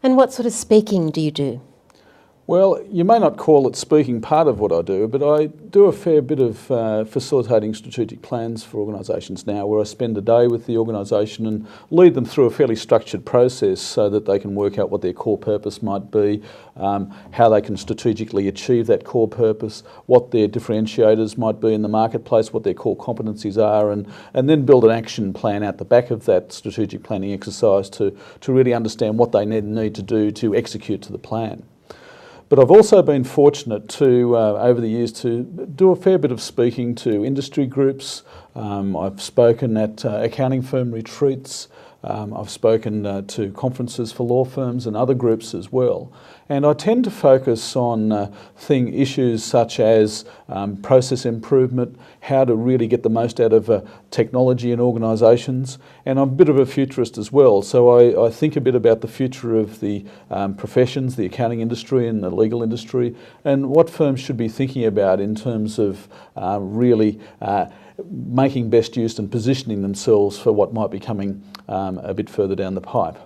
And what sort of speaking do you do? Well, you may not call it speaking part of what I do, but I do a fair bit of facilitating strategic plans for organisations now, where I spend a day with the organisation and lead them through a fairly structured process so that they can work out what their core purpose might be, how they can strategically achieve that core purpose, what their differentiators might be in the marketplace, what their core competencies are, and then build an action plan out the back of that strategic planning exercise to really understand what they need to do to execute to the plan. But I've also been fortunate to, over the years, to do a fair bit of speaking to industry groups. I've spoken at accounting firm retreats. I've spoken to conferences for law firms and other groups as well. And I tend to focus on issues such as process improvement, how to really get the most out of technology in organisations. And I'm a bit of a futurist as well, so I think a bit about the future of the professions, the accounting industry and the legal industry, and what firms should be thinking about in terms of really making best use and positioning themselves for what might be coming a bit further down the pipe.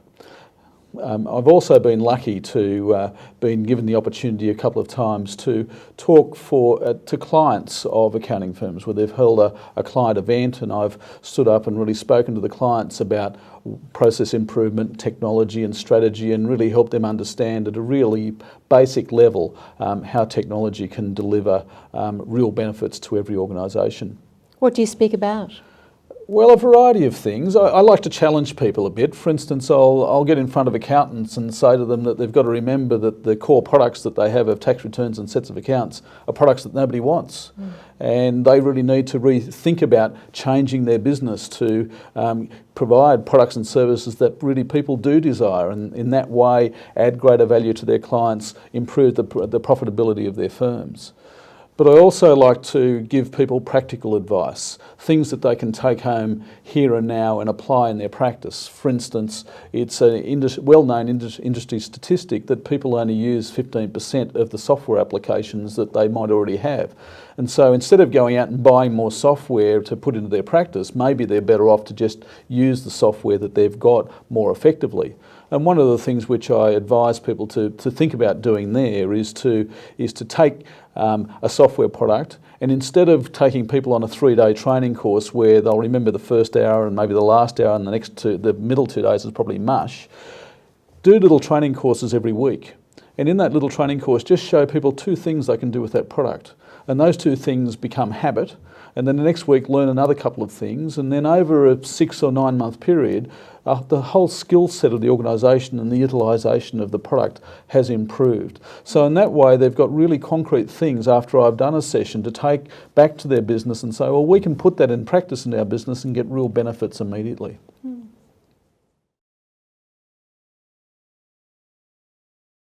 I've also been lucky to been given the opportunity a couple of times to talk to clients of accounting firms where they've held a client event, and I've stood up and really spoken to the clients about process improvement, technology and strategy, and really helped them understand at a really basic level how technology can deliver real benefits to every organisation. What do you speak about? Well, a variety of things. I like to challenge people a bit. For instance, I'll get in front of accountants and say to them that they've got to remember that the core products that they have of tax returns and sets of accounts are products that nobody wants. And they really need to rethink about changing their business to provide products and services that really people do desire, and in that way add greater value to their clients, improve the profitability of their firms. But I also like to give people practical advice, things that they can take home here and now and apply in their practice. For instance, it's a well-known industry statistic that people only use 15% of the software applications that they might already have. And so instead of going out and buying more software to put into their practice, maybe they're better off to just use the software that they've got more effectively. And one of the things which I advise people to think about doing there is to take a software product, and instead of taking people on a 3-day training course where they'll remember the first hour and maybe the last hour and the middle 2 days is probably mush, do little training courses every week. And in that little training course, just show people 2 things they can do with that product. And those 2 things become habit, and then the next week learn another couple of things, and then over a 6 or 9 month period, the whole skill set of the organisation and the utilisation of the product has improved. So in that way, they've got really concrete things after I've done a session to take back to their business and say, well, we can put that in practice in our business and get real benefits immediately.